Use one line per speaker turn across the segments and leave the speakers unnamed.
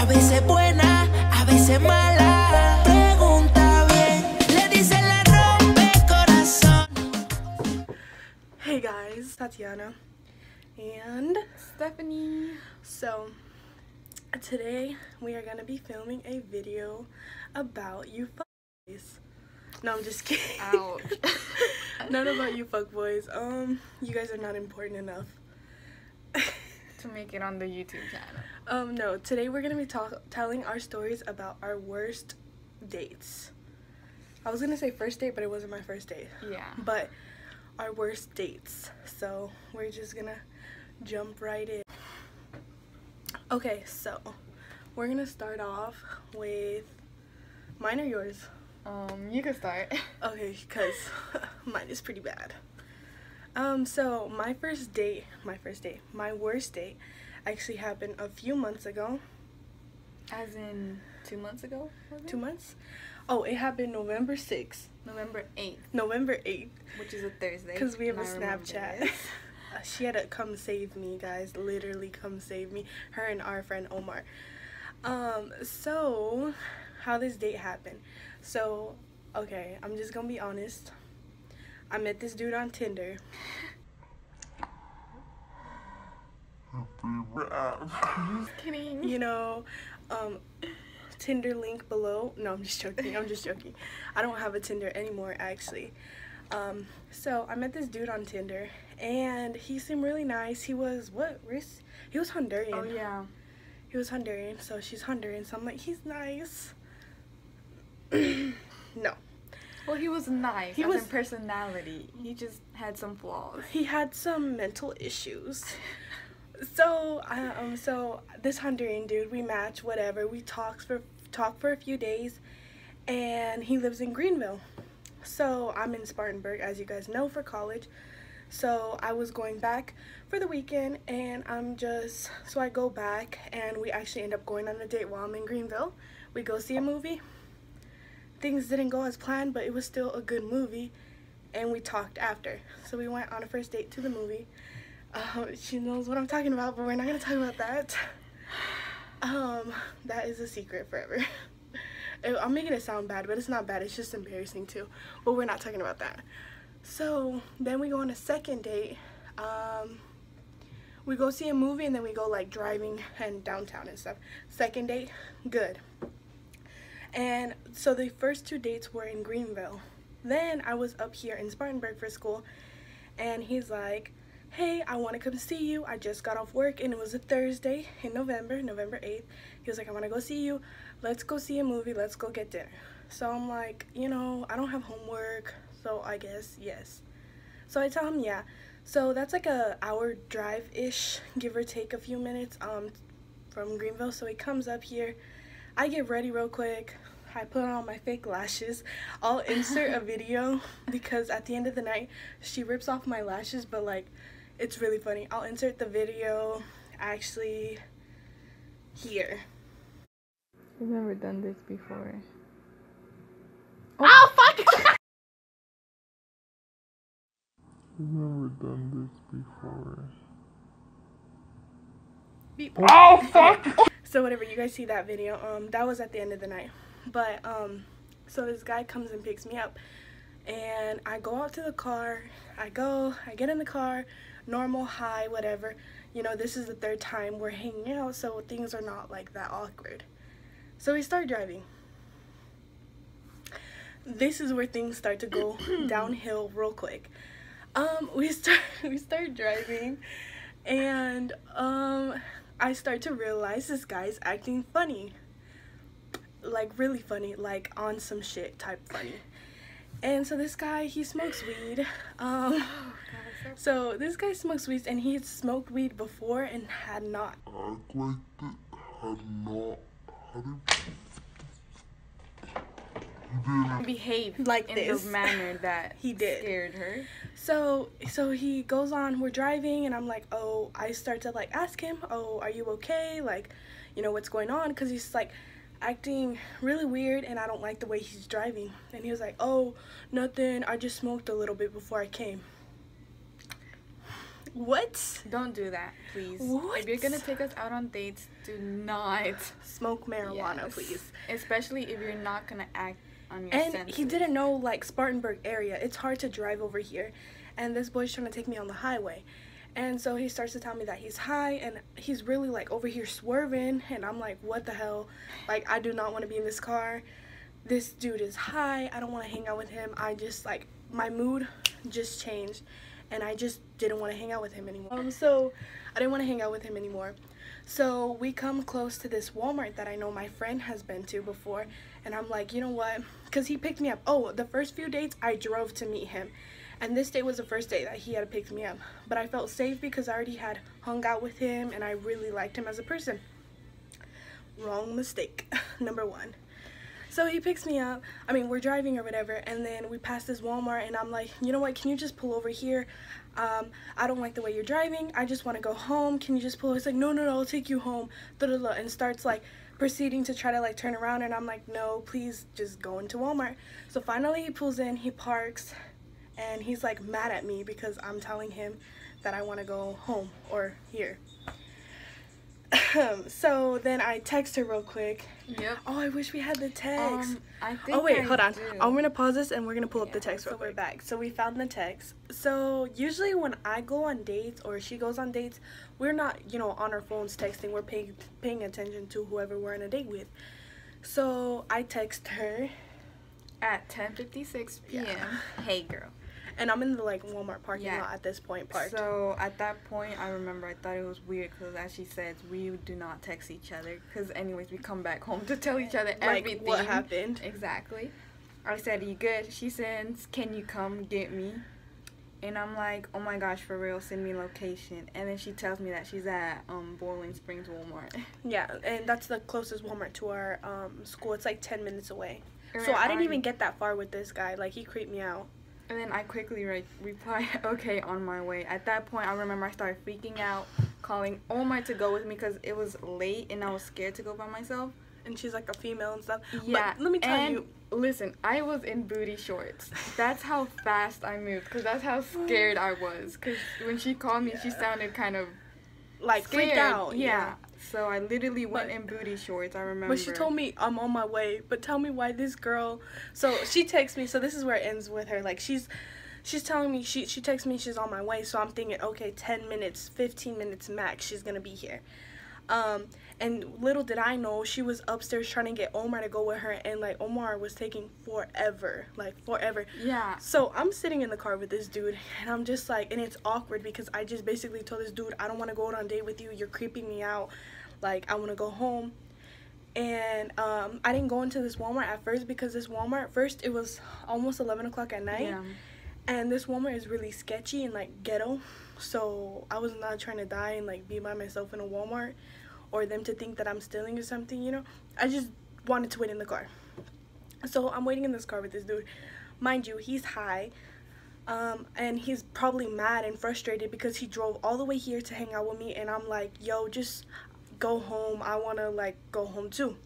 A veces buena, a veces mala. Pregunta bien, le dice la rompe corazón.
Hey guys, Tatiana and
Stephanie.
So today we are gonna be filming a video about you fuckboys. No, I'm just kidding.
Ouch.
Not about you fuckboys. You guys are not important enough
To make it on the YouTube channel.
No, today we're gonna be telling our stories about our worst dates. I was gonna say first date, but it wasn't my first date.
Yeah.
But our worst dates. So we're just gonna jump right in. Okay, so we're gonna start off with mine or yours?
You can start.
Okay, because mine is pretty bad. So my worst date actually happened a few months ago.
As in 2 months ago?
2 months? Oh, it happened November 6th.
November 8th.
November 8th.
Which is a Thursday.
Because we have a
and I remember
Snapchat.
this.
She had to come save me, guys. Literally come save me. Her and our friend Omar. So how this date happened. So, okay, I'm just gonna be honest. I met this dude on Tinder.
Just kidding.
You know, Tinder link below. No, I'm just joking. I'm just joking. I don't have a Tinder anymore, actually. So I met this dude on Tinder, and he seemed really nice. He was what race? He was Honduran.
Oh yeah.
He was Honduran, so she's Honduran. So I'm like, he's nice. No.
Well, he was nice.
He
As
was
in personality. He just had some flaws.
He had some mental issues. So this Honduran dude, we match, whatever. We talk for a few days, and he lives in Greenville. So I'm in Spartanburg, as you guys know, for college. So I was going back for the weekend, and so I go back, and we actually end up going on a date while I'm in Greenville. We go see a movie. Things didn't go as planned, but it was still a good movie, and we talked after. So we went on a first date to the movie. She knows what I'm talking about, but we're not gonna talk about that. That is a secret forever. I'm making it sound bad, but it's not bad. It's just embarrassing too. But we're not talking about that. So then we go on a second date. We go see a movie, and then we go like driving and downtown and stuff. Second date, good. And so the first 2 dates were in Greenville. Then I was up here in Spartanburg for school, and he's like, hey, I want to come see you. I just got off work, and it was a Thursday in November 8th. He was like, I want to go see you. Let's go see a movie. Let's go get dinner. So I'm like, you know, I don't have homework, so I guess yes. So I tell him yeah. So that's like a hour drive-ish, give or take a few minutes from Greenville. So he comes up here. I get ready real quick. I put on my fake lashes. I'll insert a video because at the end of the night, she rips off my lashes, but like, it's really funny. I'll insert the video actually here.
I've never done this before.
Oh, fuck!
I've never done this before.
Beep.
Oh, fuck!
So whatever, you guys see that video, that was at the end of the night. But so this guy comes and picks me up, and I go out to the car. I get in the car, normal, hi, whatever. You know, this is the 3rd time we're hanging out, so things are not like that awkward. So we start driving. This is where things start to go downhill real quick. We start driving, and I start to realize this guy's acting funny. Like really funny, like on some shit type funny. And so this guy, he smokes weed. So this guy smokes weed, and he had smoked weed before and had not.
Act like that had not.
Behaved
like
in
this
the manner that
he did.
Scared her.
So he goes on, we're driving, and I'm like, oh, I start to like ask him, oh, are you okay? Like, you know, what's going on? Because he's like acting really weird, and I don't like the way he's driving. And he was like, oh, nothing, I just smoked a little bit before I came. What?
Don't do that, please.
What?
If you're gonna take us out on dates, do not
Smoke marijuana,
Yes.
please.
Especially if you're not gonna act on your
And
senses.
he didn't know, like, Spartanburg area. It's hard to drive over here. And this boy's trying to take me on the highway. And so he starts to tell me that he's high, and he's really, like, over here swerving. And I'm like, what the hell? Like, I do not want to be in this car. This dude is high. I don't want to hang out with him. I just, like, my mood just changed. And I just didn't want to hang out with him anymore. So I didn't want to hang out with him anymore. So we come close to this Walmart that I know my friend has been to before. And I'm like, you know what? Because he picked me up. Oh, the first few dates, I drove to meet him. And this date was the first date that he had picked me up. But I felt safe because I already had hung out with him and I really liked him as a person. Wrong mistake. Number one. So he picks me up. I mean, we're driving or whatever. And then we pass this Walmart and I'm like, you know what? Can you just pull over here? I don't like the way you're driving. I just want to go home. Can you just pull? He's like, no, I'll take you home. And starts like proceeding to try to like turn around. And I'm like, no, please just go into Walmart. So finally he pulls in, he parks. And he's like mad at me because I'm telling him that I want to go home or here. So then I text her real quick.
Yep.
Oh, I wish we had the text.
I think
Oh wait,
I
hold on.
do.
I'm gonna pause this and we're gonna pull up the
Yeah,
text.
so
So we're back. So we found the text. So usually when I go on dates or she goes on dates, we're not, you know, on our phones texting. We're paying attention to whoever we're on a date with. So I text her.
At 10:56 p.m.
Yeah.
Hey, girl.
And I'm in the like Walmart parking
Yeah.
lot at this point parked.
So at that point, I remember I thought it was weird because, as she said, we do not text each other. Because anyways, we come back home to tell each other
like
everything.
what happened.
Exactly. I said, "You good?" She says, "Can you come get me?" And I'm like, "Oh my gosh, for real? Send me location." And then she tells me that she's at Boiling Springs Walmart.
Yeah, and that's the closest Walmart to our school. It's like 10 minutes away.
And
So
then
I didn't even get that far with this guy. Like, he creeped me out.
And then I quickly replied, "Okay, on my way." At that point, I remember I started freaking out, calling Omar to go with me because it was late and I was scared to go by myself.
And she's like a female and stuff.
Yeah.
But let me tell
and
you.
Listen, I was in booty shorts. That's how fast I moved because that's how scared I was. Because when she called me, she sounded kind of
Like,
scared.
freaked out.
Yeah. So I literally went
But-
in booty shorts, I remember.
But she told me I'm on my way. But tell me why this girl. So she texts me. So this is where it ends with her. Like, she's telling me, she texts me she's on my way. So I'm thinking, okay, 10 minutes, 15 minutes max, she's going to be here. And little did I know, she was upstairs trying to get Omar to go with her. And, like, Omar was taking forever. Like, forever.
Yeah.
So I'm sitting in the car with this dude. And I'm just like, and it's awkward because I just basically told this dude, I don't want to go out on a date with you. You're creeping me out. Like, I want to go home. And I didn't go into this Walmart at first because this Walmart, first it was almost 11 o'clock at night.
Yeah.
And this Walmart is really sketchy and, like, ghetto. So I was not trying to die and, like, be by myself in a Walmart or them to think that I'm stealing or something, you know. I just wanted to wait in the car. So I'm waiting in this car with this dude. Mind you, he's high. And he's probably mad and frustrated because he drove all the way here to hang out with me. And I'm like, yo, just go home. I want to, like, go home too.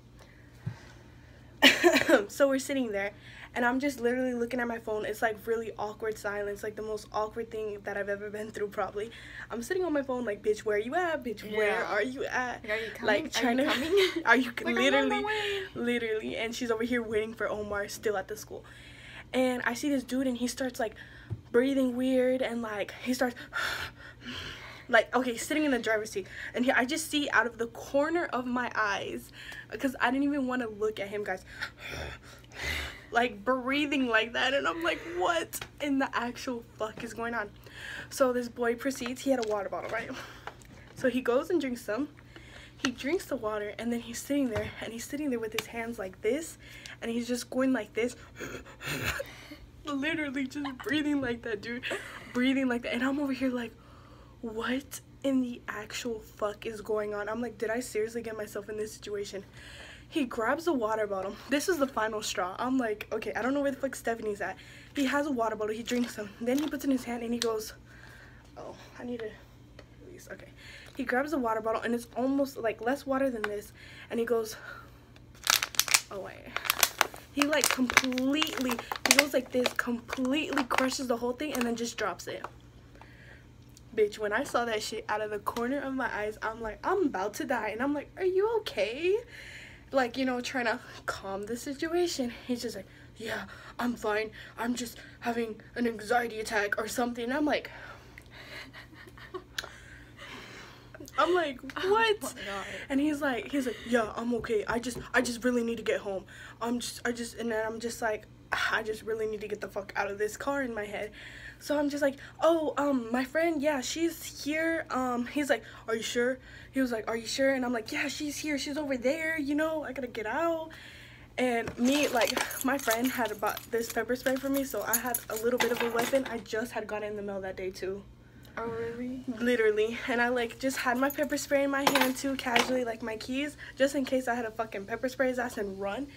So we're sitting there. And I'm just literally looking at my phone. It's like really awkward silence. Like the most awkward thing that I've ever been through probably. I'm sitting on my phone like, bitch, where are you at? Bitch, where are you at?
Like, are you coming?
Like trying
are you
to, are you
Like,
literally, literally. And she's over here waiting for Omar still at the school. And I see this dude and he starts like breathing weird. And like he starts like, okay, sitting in the driver's seat. And here I just see out of the corner of my eyes, because I didn't even want to look at him, guys. Like breathing like that, and I'm like, what in the actual fuck is going on? So this boy proceeds, he had a water bottle, right? So he goes and drinks some. He drinks the water, and then he's sitting there, and he's sitting there with his hands like this, and he's just going like this. Literally just breathing like that, dude. Breathing like that. And I'm over here like, what in the actual fuck is going on? I'm like, did I seriously get myself in this situation? He grabs a water bottle. This is the final straw. I'm like, okay, I don't know where the fuck Stephanie's at. He has a water bottle. He drinks some. Then he puts it in his hand and he goes, oh, I need to release. Okay. He grabs a water bottle and it's almost like less water than this. And he goes, oh, wait. He like completely, he goes like this, completely crushes the whole thing and then just drops it. bitch, when I saw that shit out of the corner of my eyes, I'm like, I'm about to die. And I'm like, are you okay? Like, you know, trying to calm the situation. He's just like, yeah, I'm fine. I'm just having an anxiety attack or something. And I'm like, what?
Oh my God.
And he's like, yeah, I'm okay. I just really need to get home. And then I'm just like, I just really need to get the fuck out of this car in my head. So I'm just like, oh, my friend, yeah, she's here. He's like, are you sure? He was like, are you sure? And I'm like, yeah, she's here. She's over there, you know, I gotta get out. And me, like, my friend had bought this pepper spray for me, so I had a little bit of a weapon. I just had gotten in the mail that day, too.
Oh, really?
Literally. And I, like, just had my pepper spray in my hand, too, casually, like, my keys, just in case I had a fucking pepper spray his ass and run.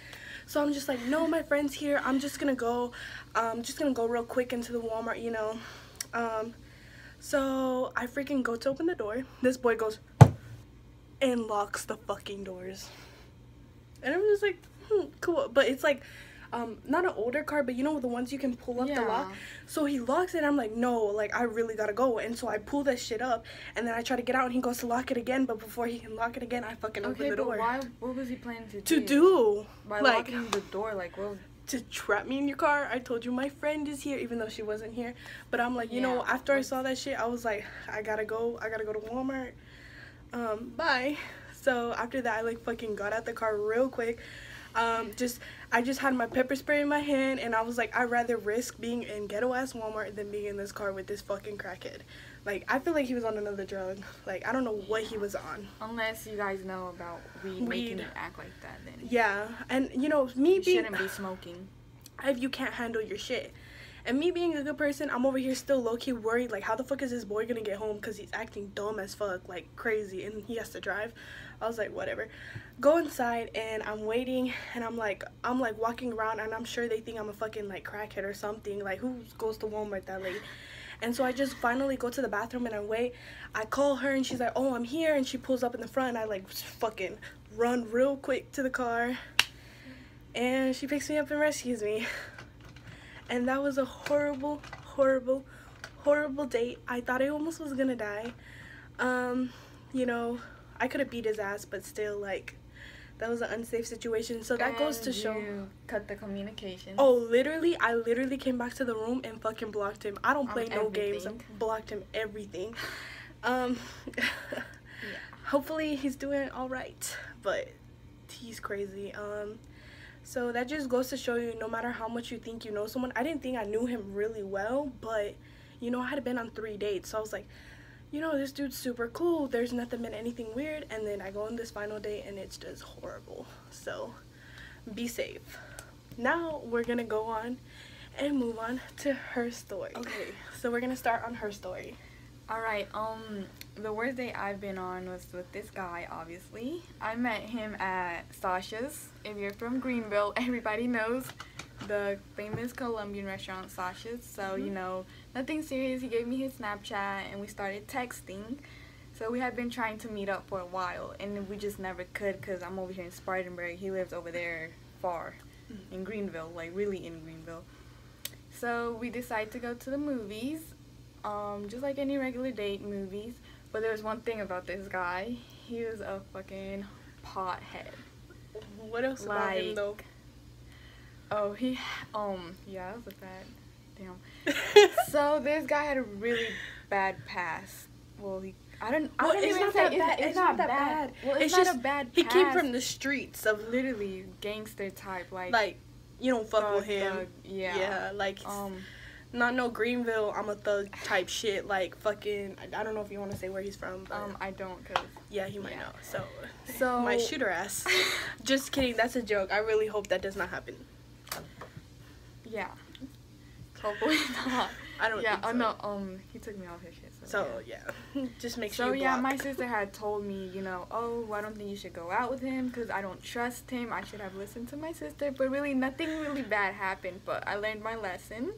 So I'm just like, no, my friend's here. I'm just gonna go real quick into the Walmart, you know. So I freaking go to open the door. This boy goes and locks the fucking doors. And I'm just like, cool. But it's like, not an older car, but you know the ones you can pull up the lock. So he locks it, and I'm like, no, like, I really gotta go. And so I pull that shit up, and then I try to get out, and he goes to lock it again. But before he can lock it again, I fucking open the door.
Why? What was he planning to
To do?
By
like,
locking the door, like, well,
to trap me in your car. I told you my friend is here, even though she wasn't here. But I'm like, you know, after I saw that shit, I was like, I gotta go to Walmart. Bye. So after that, I like fucking got out the car real quick. I just had my pepper spray in my hand, and I was like, I'd rather risk being in ghetto ass Walmart than being in this car with this fucking crackhead. Like, I feel like he was on another drug. Like, I don't know what he was on.
Unless you guys know about weed making you act like that, then
yeah. And you know, me being,
shouldn't be smoking
if you can't handle your shit. And me being a good person, I'm over here still low-key worried, like, how the fuck is this boy gonna get home, because he's acting dumb as fuck, like, crazy, and he has to drive. I was like, whatever. Go inside, and I'm waiting, and I'm like walking around, and I'm sure they think I'm a fucking, like, crackhead or something. Like, who goes to Walmart that late? And so I just finally go to the bathroom, and I wait. I call her, and she's like, oh, I'm here, and she pulls up in the front, and I, like, fucking run real quick to the car, and she picks me up and rescues me. And that was a horrible, horrible, horrible date. I thought I almost was gonna die. You know, I could have beat his ass, but still, like, that was an unsafe situation. So that goes to show.
You cut the communication.
Oh, literally, I literally came back to the room and fucking blocked him. I don't play no games. Blocked him everything. Yeah. Hopefully he's doing all right, but he's crazy. So that just goes to show you, no matter how much you think you know someone, I didn't think I knew him really well, but, you know, I had been on 3 dates, so I was like, you know, this dude's super cool, there's nothing been anything weird, and then I go on this final date, and it's just horrible. So, be safe. Now, we're gonna go on and move on to her story. Okay, so we're gonna start on her story.
Alright, the worst date I've been on was with this guy, obviously. I met him at Sasha's. If you're from Greenville, everybody knows the famous Colombian restaurant Sasha's. So, you know, nothing serious. He gave me his Snapchat, and we started texting. So we had been trying to meet up for a while, and we just never could, because I'm over here in Spartanburg. He lives over there far in Greenville, like really in Greenville. So we decided to go to the movies. Just like any regular date, movies. But there's one thing about this guy. He was a fucking pothead.
What else about him, though?
Oh, yeah, that was a bad, damn. So this guy had a really bad past. Well, it's not that bad. Well, it's not a bad past.
He came from the streets of
literally gangster type,
like, you don't fuck with him.
Thug,
yeah, like, not no Greenville, I'm a thug type shit, like, fucking, I don't know if you want to say where he's from, but,
I don't, cause,
yeah, he might know, so, might shoot her ass. Just kidding, that's a joke. I really hope that does not happen.
Yeah. Hopefully not.
I don't think so.
No, he took me off his shit,
so yeah. Just make sure
you
you
block.
block.
My sister had told me, you know, oh, I don't think you should go out with him because I don't trust him. I should have listened to my sister, but really nothing really bad happened, but I learned my lesson.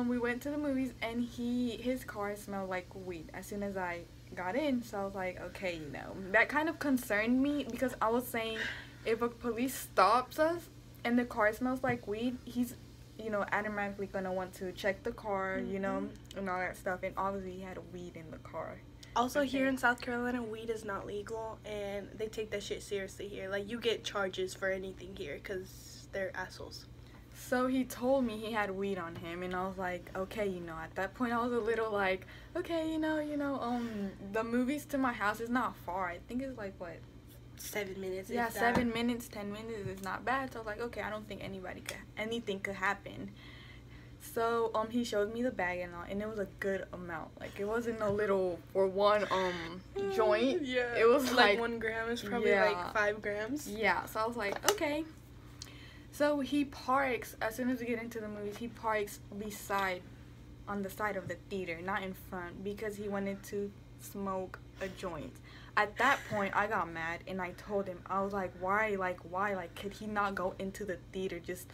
We went to the movies, and his car smelled like weed as soon as I got in, so I was like, okay, you know, that kind of concerned me, because I was saying, if a police stops us and the car smells like weed, he's you know, automatically gonna want to check the car, you know, and all that stuff. And obviously, he had weed in the car.
Also, here in South Carolina, weed is not legal, and they take that shit seriously here. Like, you get charges for anything here because they're assholes.
So he told me he had weed on him, and I was like, okay, you know, at that point I was a little like, okay, you know, the movies to my house is not far. I think it's like, what?
7 minutes.
Yeah, 7 minutes, 10 minutes is not bad. So I was like, okay, I don't think anything could happen. So he showed me the bag and all, and it was a good amount. Like, it wasn't a little for one joint.
Yeah.
It was like
1 gram is probably like 5 grams.
Yeah. So I was like, okay. So he parks, as soon as we get into the movies, he parks on the side of the theater, not in front, because he wanted to smoke a joint. At that point, I got mad, and I told him, I was like, why, could he not go into the theater just,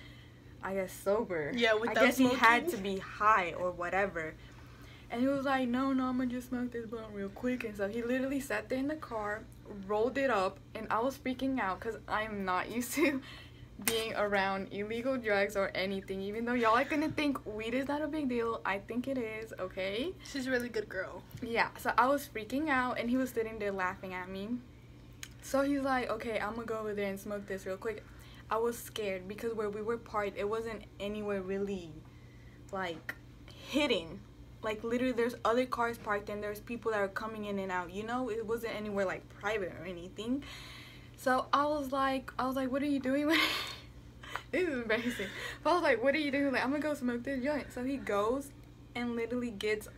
I guess, sober?
Yeah, without
I guess
smoking?
He had to be high or whatever. And he was like, no, I'm gonna just smoke this blunt real quick. And so he literally sat there in the car, rolled it up, and I was freaking out because I'm not used to being around illegal drugs or anything. Even though y'all are gonna think weed is not a big deal, I think it is, okay?
She's a really good girl.
Yeah, so I was freaking out, and he was sitting there laughing at me. So he's like, okay, I'm gonna go over there and smoke this real quick. I was scared because where we were parked, it wasn't anywhere really, like, hidden. Like, literally, there's other cars parked, and there's people that are coming in and out, you know? It wasn't anywhere, like, private or anything. So I was like, what are you doing? This is embarrassing. But I was like, what are you doing? Like, I'm gonna go smoke this joint. So he goes and literally gets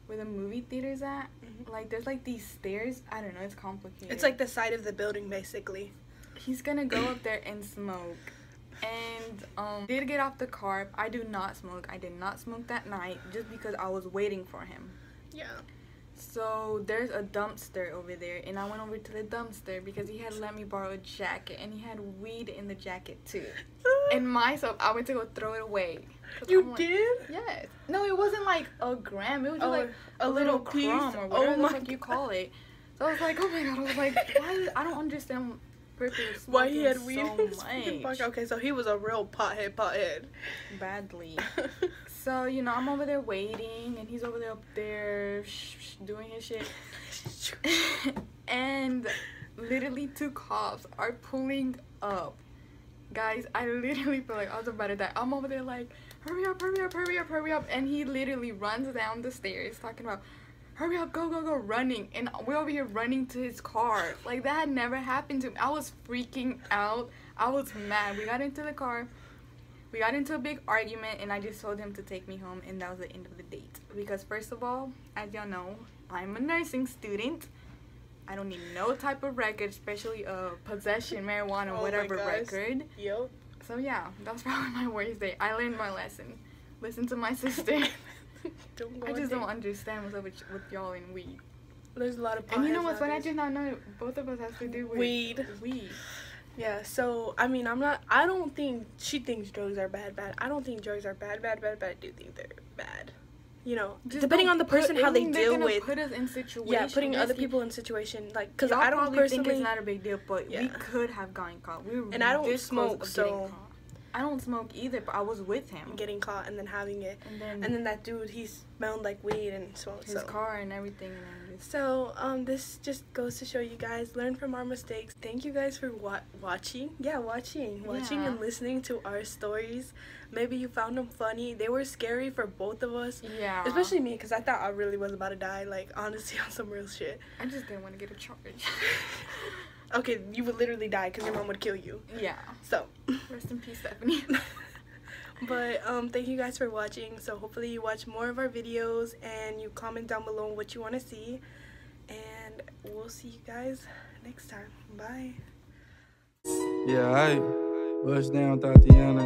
where the movie theater's at. Like, there's like these stairs. I don't know, it's complicated.
It's like the side of the building, basically.
He's gonna go up there and smoke. And did get off the car. I do not smoke. I did not smoke that night just because I was waiting for him.
Yeah.
So there's a dumpster over there, and I went over to the dumpster because he had let me borrow a jacket, and he had weed in the jacket too. And myself, I went to go throw it away.
You did?
Yes. No, it wasn't like a gram. It was just like
a little piece?
crumb or whatever the
my
fuck you call it. So I was like, oh my god. I was like, I don't understand
why he had weed
so
in his fucking pocket. Okay, so he was a real pothead.
Badly. So, you know, I'm over there waiting, and he's over there up there doing his shit. And literally 2 cops are pulling up. Guys, I literally feel like I was about to die. I'm over there like, hurry up, hurry up, hurry up, hurry up. And he literally runs down the stairs talking about, hurry up, go, go, go, running. And we're over here running to his car. Like, that had never happened to me. I was freaking out. I was mad. We got into the car. We got into a big argument, and I just told him to take me home, and that was the end of the date. Because, first of all, as y'all know, I'm a nursing student. I don't need no type of record, especially a possession, marijuana, whatever record.
Yep.
So, yeah, that was probably my worst day. I learned my lesson. Listen to my sister. I just don't understand what's up with y'all and weed.
There's a lot of
And you know what's funny? I did not know both of us has to do with
weed. Yeah, so, I mean, I don't think she thinks drugs are bad. I don't think drugs are bad. I do think they're bad. You know, just depending on the person, how they deal with.
Put us in situations.
Yeah, putting other people in situations. Like, because
I
don't personally
think it's not a big deal, but we could have gotten caught. We were
and I don't smoke, so.
I don't smoke either, but I was with him.
Getting caught and then having it. And then that dude, he smelled like weed and smoked.
His car and everything.
So, this just goes to show you guys, learn from our mistakes. Thank you guys for watching. Yeah, watching and listening to our stories. Maybe you found them funny. They were scary for both of us.
Yeah.
Especially me, because I thought I really was about to die. Like, honestly, on some real shit.
I just didn't want to get a charge.
Okay, you would literally die because your mom would kill you.
Yeah.
So.
Rest in peace, Stephanie.
But, thank you guys for watching. So, hopefully you watch more of our videos and you comment down below what you want to see. And we'll see you guys next time. Bye.
Yeah, I buzz down, Tatiana.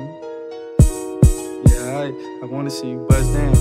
Yeah, I want to see you buzz down.